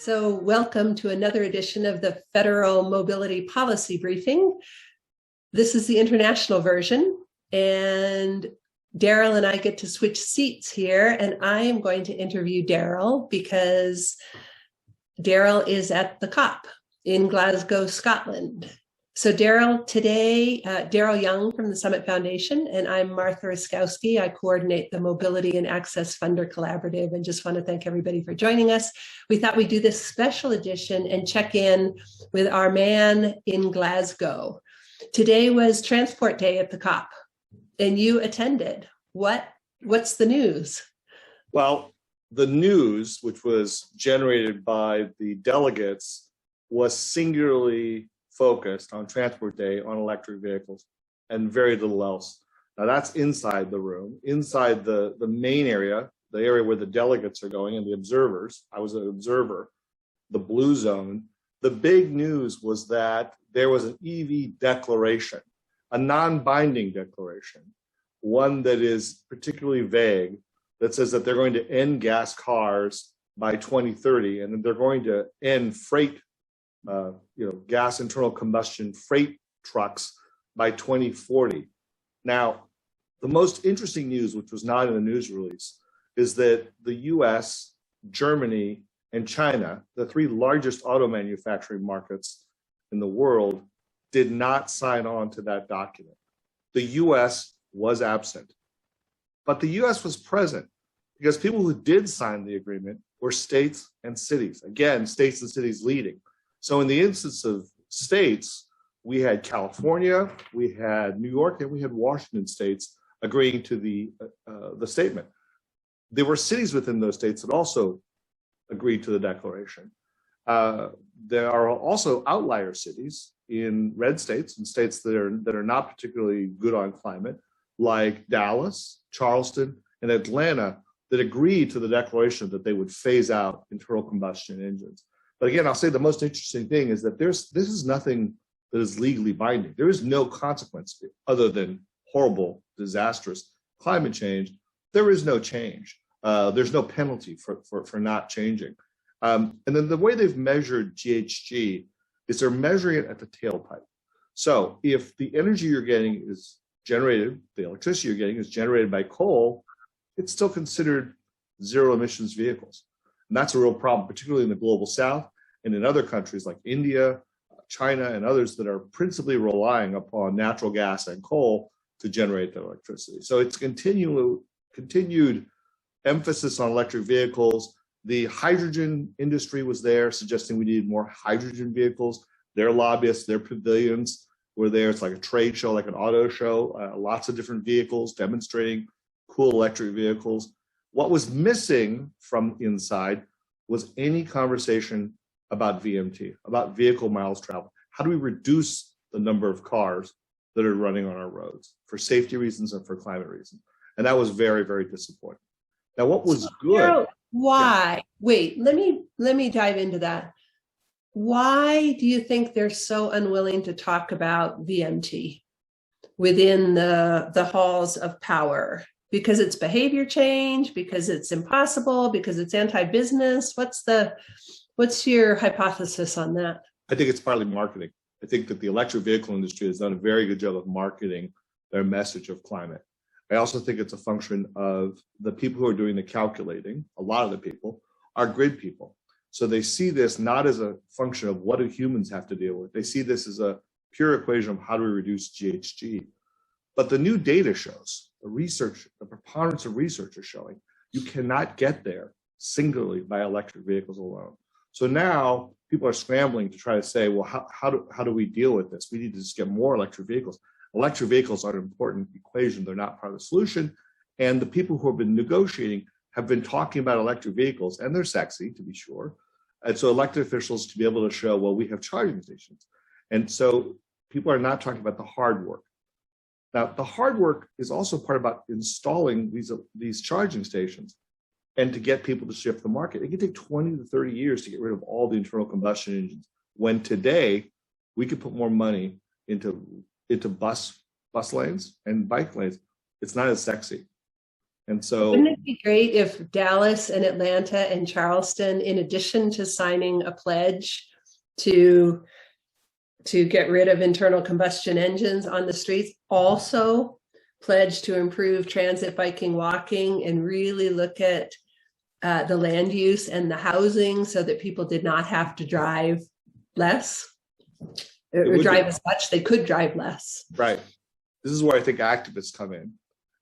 So welcome to another edition of the Federal Mobility Policy Briefing. This is the international version, and Darryl and I get to switch seats here, and I am going to interview Darryl because Darryl is at the COP in Glasgow, Scotland. So Darryl, today, Darryl Young from the Summit Foundation, and I'm Martha Ruskowski. I coordinate the Mobility and Access Funder Collaborative, and just want to thank everybody for joining us. We thought we'd do this special edition and check in with our man in Glasgow. Today was Transport Day at the COP, and you attended. What's the news? Well, the news, which was generated by the delegates, was singularly focused on Transport Day on electric vehicles and very little else. Now that's inside the room. Inside the main area, the area where the delegates are going and the observers, I was an observer, the blue zone, the big news was that there was an EV declaration, a non-binding declaration, one that is particularly vague, that says that they're going to end gas cars by 2030 and that they're going to end freight gas internal combustion freight trucks by 2040. Now, the most interesting news, which was not in the news release, is that the US, Germany, and China, the three largest auto manufacturing markets in the world, did not sign on to that document. The US was absent, but the US was present because people who did sign the agreement were states and cities. Again, states and cities leading. So in the instance of states, we had California, we had New York, and we had Washington states agreeing to the statement. There were cities within those states that also agreed to the declaration. There are also outlier cities in red states and states that are not particularly good on climate, like Dallas, Charleston, and Atlanta, that agreed to the declaration that they would phase out internal combustion engines. But again, I'll say the most interesting thing is that this is nothing that is legally binding. There is no consequence other than horrible, disastrous climate change. There is no change. There's no penalty for not changing. And then the way they've measured GHG is they're measuring it at the tailpipe. So if the energy you're getting is generated, the electricity you're getting is generated by coal, it's still considered zero emissions vehicles. And that's a real problem, particularly in the global south and in other countries like India, China, and others that are principally relying upon natural gas and coal to generate their electricity. So it's continued emphasis on electric vehicles. The hydrogen industry was there, suggesting we needed more hydrogen vehicles. Their lobbyists, their pavilions were there. It's like a trade show, like an auto show, lots of different vehicles demonstrating cool electric vehicles. What was missing from inside was any conversation about VMT, about vehicle miles traveled. How do we reduce the number of cars that are running on our roads for safety reasons and for climate reasons? And that was very, very disappointing. Now, what was good? Why? Yeah. Wait, let me dive into that. Why do you think they're so unwilling to talk about VMT within the halls of power? Because it's behavior change, because it's impossible, because it's anti-business? What's your hypothesis on that? I think it's partly marketing. I think that the electric vehicle industry has done a very good job of marketing their message of climate. I also think it's a function of the people who are doing the calculating. A lot of the people are grid people. So they see this not as a function of what do humans have to deal with. They see this as a pure equation of how do we reduce GHG. But the new data shows, the preponderance of research is showing, you cannot get there singularly by electric vehicles alone. So now people are scrambling to try to say, well, how do we deal with this? We need to just get more electric vehicles. Electric vehicles are an important equation. They're not part of the solution. And the people who have been negotiating have been talking about electric vehicles, and they're sexy, to be sure. And so elected officials to be able to show, well, we have charging stations. And so people are not talking about the hard work. Now, the hard work is also part about installing these charging stations and to get people to shift the market. It can take 20 to 30 years to get rid of all the internal combustion engines, when today we could put more money into bus lanes and bike lanes. It's not as sexy. And so, wouldn't it be great if Dallas and Atlanta and Charleston, in addition to signing a pledge to get rid of internal combustion engines on the streets, also pledge to improve transit, biking, walking, and really look at the land use and the housing so that people did not have to drive less or drive as much. They could drive less. right. This is where I think activists come in.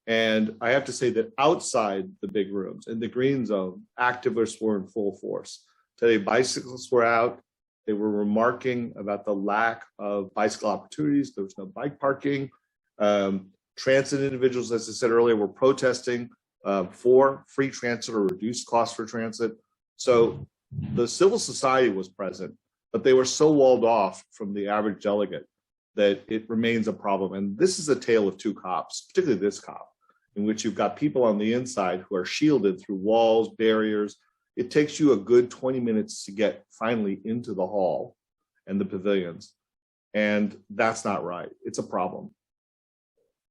And I have to say that outside the big rooms, in the green zone, activists were in full force. Today, bicyclists were out. They were remarking about the lack of bicycle opportunities. There was no bike parking. Transit individuals, as I said earlier, were protesting for free transit or reduced costs for transit. So the civil society was present, but they were so walled off from the average delegate that it remains a problem. And this is a tale of two COPs, particularly this COP, in which you've got people on the inside who are shielded through walls, barriers. It takes you a good 20 minutes to get finally into the hall and the pavilions. And that's not right. It's a problem.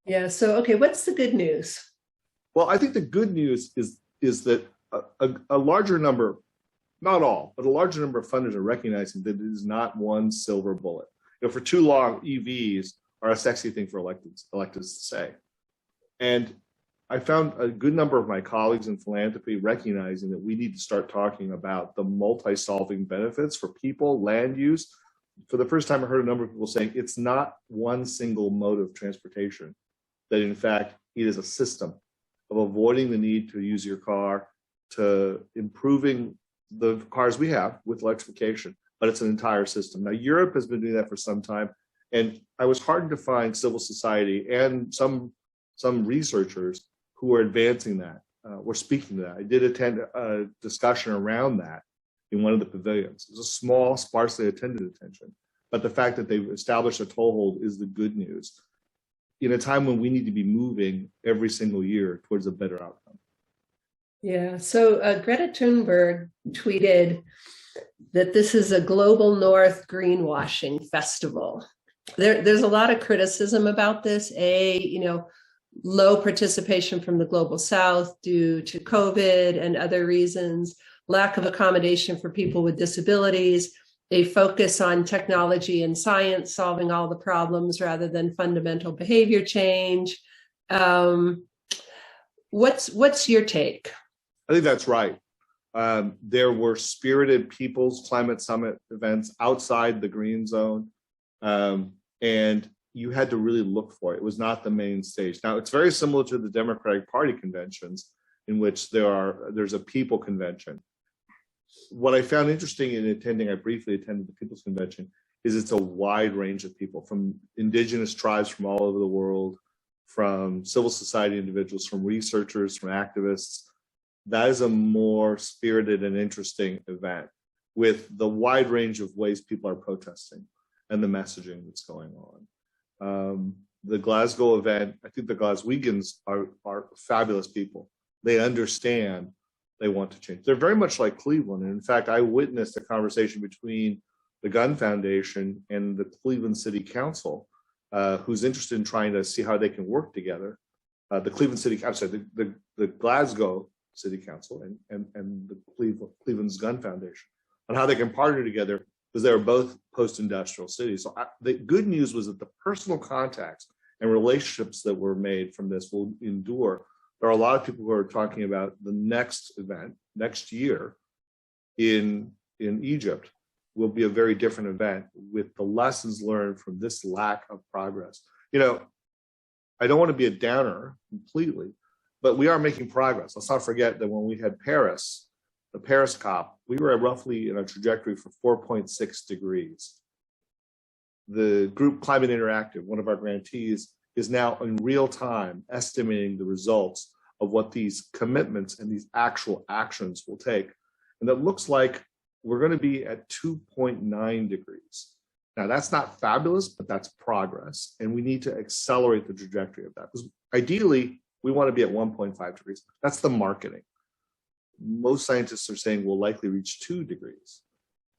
Yeah. So, okay, what's the good news? Well, I think the good news is that a larger number, not all, but a larger number of funders are recognizing that it is not one silver bullet. You know, for too long, EVs are a sexy thing for electeds to say. And I found a good number of my colleagues in philanthropy recognizing that we need to start talking about the multi-solving benefits for people, land use. For the first time, I heard a number of people saying it's not one single mode of transportation, that in fact, it is a system of avoiding the need to use your car, to improving the cars we have with electrification, but it's an entire system. Now, Europe has been doing that for some time, and I was heartened to find civil society and some researchers who are advancing that, were speaking to that. I did attend a discussion around that in one of the pavilions. It was a small, sparsely attended attention, but the fact that they've established a tollhold is the good news in a time when we need to be moving every single year towards a better outcome. Yeah, so Greta Thunberg tweeted that this is a global North greenwashing festival. There's a lot of criticism about this. Low participation from the global South due to COVID and other reasons, lack of accommodation for people with disabilities, a focus on technology and science solving all the problems rather than fundamental behavior change. What's your take? I think that's right. There were spirited People's Climate Summit events outside the green zone, and you had to really look for it. It was not the main stage. Now, it's very similar to the Democratic Party conventions in which there's a people convention. What I found interesting in attending, I briefly attended the People's Convention, is it's a wide range of people, from indigenous tribes from all over the world, from civil society individuals, from researchers, from activists. That is a more spirited and interesting event with the wide range of ways people are protesting and the messaging that's going on. The Glasgow event, I think the Glaswegians are fabulous people. They understand they want to change. They're very much like Cleveland. And in fact, I witnessed a conversation between the Gun Foundation and the Cleveland City Council, who's interested in trying to see how they can work together. The Glasgow City Council and the Cleveland's Gun Foundation, on how they can partner together, because they were both post-industrial cities. So the good news was that the personal contacts and relationships that were made from this will endure. There are a lot of people who are talking about the next event next year in Egypt will be a very different event with the lessons learned from this lack of progress. You know, I don't want to be a downer completely, but we are making progress. Let's not forget that when we had Paris, the Paris COP, we were roughly in a trajectory for 4.6 degrees. The group Climate Interactive, one of our grantees, is now in real time estimating the results of what these commitments and these actual actions will take. And that looks like we're going to be at 2.9 degrees. Now, that's not fabulous, but that's progress. And we need to accelerate the trajectory of that. Because ideally, we want to be at 1.5 degrees. That's the marketing. Most scientists are saying we'll likely reach 2 degrees.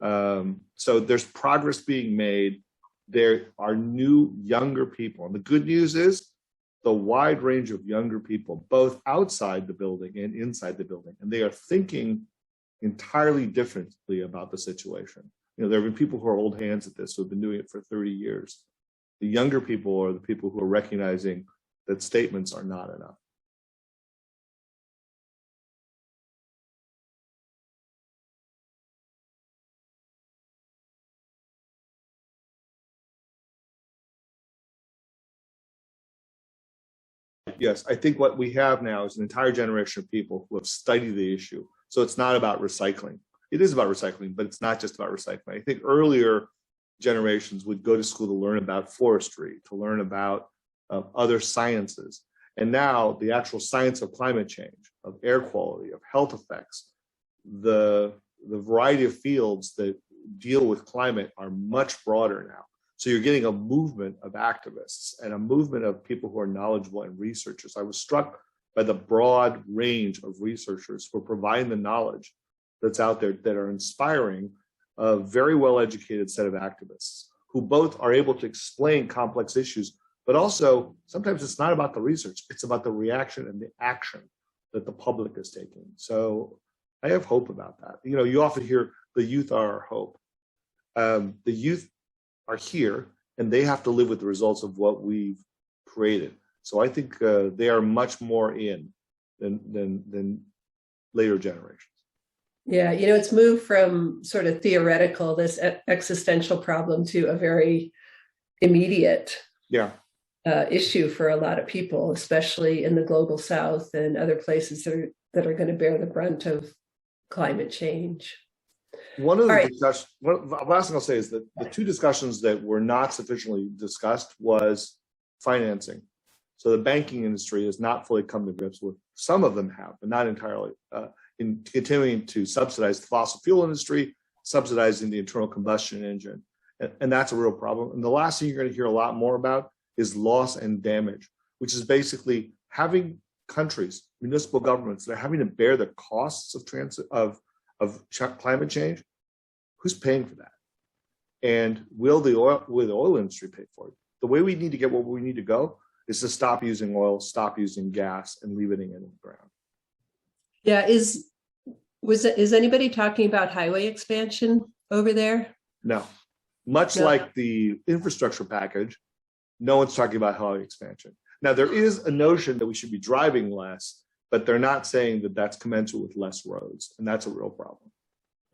So there's progress being made. There are new, younger people. And the good news is the wide range of younger people, both outside the building and inside the building, and they are thinking entirely differently about the situation. There have been people who are old hands at this who have been doing it for 30 years. The younger people are the people who are recognizing that statements are not enough. Yes, I think what we have now is an entire generation of people who have studied the issue. So it's not about recycling. It is about recycling, but it's not just about recycling. I think earlier generations would go to school to learn about forestry, to learn about other sciences. And now the actual science of climate change, of air quality, of health effects, the variety of fields that deal with climate are much broader now. So you're getting a movement of activists and a movement of people who are knowledgeable and researchers. I was struck by the broad range of researchers who are providing the knowledge that's out there that are inspiring a very well-educated set of activists who both are able to explain complex issues, but also sometimes it's not about the research, it's about the reaction and the action that the public is taking. So I have hope about that. You often hear the youth are our hope. The youth are here and they have to live with the results of what we've created. So I think they are much more in than later generations. Yeah, it's moved from sort of theoretical, this existential problem, to a very immediate issue for a lot of people, especially in the global South and other places that are going to bear the brunt of climate change. One of the discussions, the last thing I'll say is that the two discussions that were not sufficiently discussed was financing. So the banking industry has not fully come to grips with, some of them have, but not entirely, in continuing to subsidize the fossil fuel industry, subsidizing the internal combustion engine. And that's a real problem. And the last thing you're going to hear a lot more about is loss and damage, which is basically having countries, municipal governments, that are having to bear the costs of climate change. Who's paying for that? And will the oil industry pay for it? The way we need to get where we need to go is to stop using oil, stop using gas, and leave it in the ground. Yeah, is anybody talking about highway expansion over there? No. Much like the infrastructure package, no one's talking about highway expansion. Now, there is a notion that we should be driving less, but they're not saying that that's commensurate with less roads, and that's a real problem.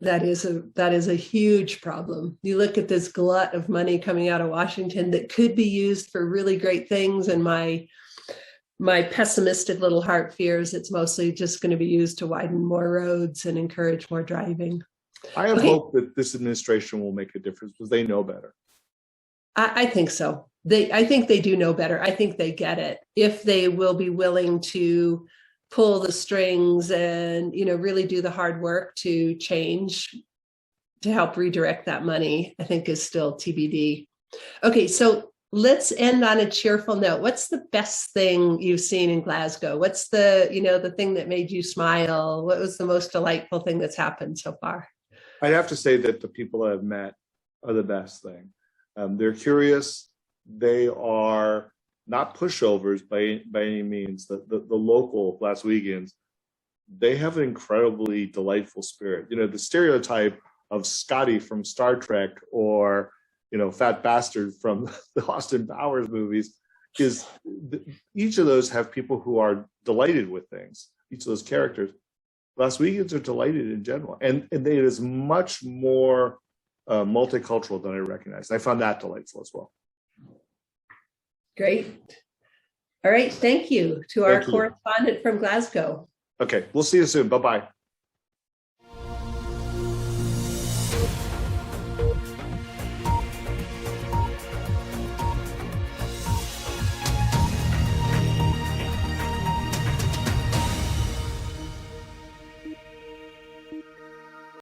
That is a huge problem. You look at this glut of money coming out of Washington that could be used for really great things, and my pessimistic little heart fears it's mostly just going to be used to widen more roads and encourage more driving. I have hope that this administration will make a difference because they know better. I think so. I think they do know better. I think they get it. If they will be willing to pull the strings and, really do the hard work to change, to help redirect that money, I think is still TBD. Okay, so let's end on a cheerful note. What's the best thing you've seen in Glasgow? What's the thing that made you smile? What was the most delightful thing that's happened so far? I'd have to say that the people I've met are the best thing. They're curious. They are not pushovers by any means. The local Glaswegians, they have an incredibly delightful spirit. The stereotype of Scotty from Star Trek or Fat Bastard from the Austin Powers movies is each of those have people who are delighted with things. Each of those characters. Glaswegians are delighted in general, and it is much more multicultural than I recognized. I found that delightful as well. Great. All right. Thank you to our correspondent from Glasgow. Okay. We'll see you soon. Bye-bye.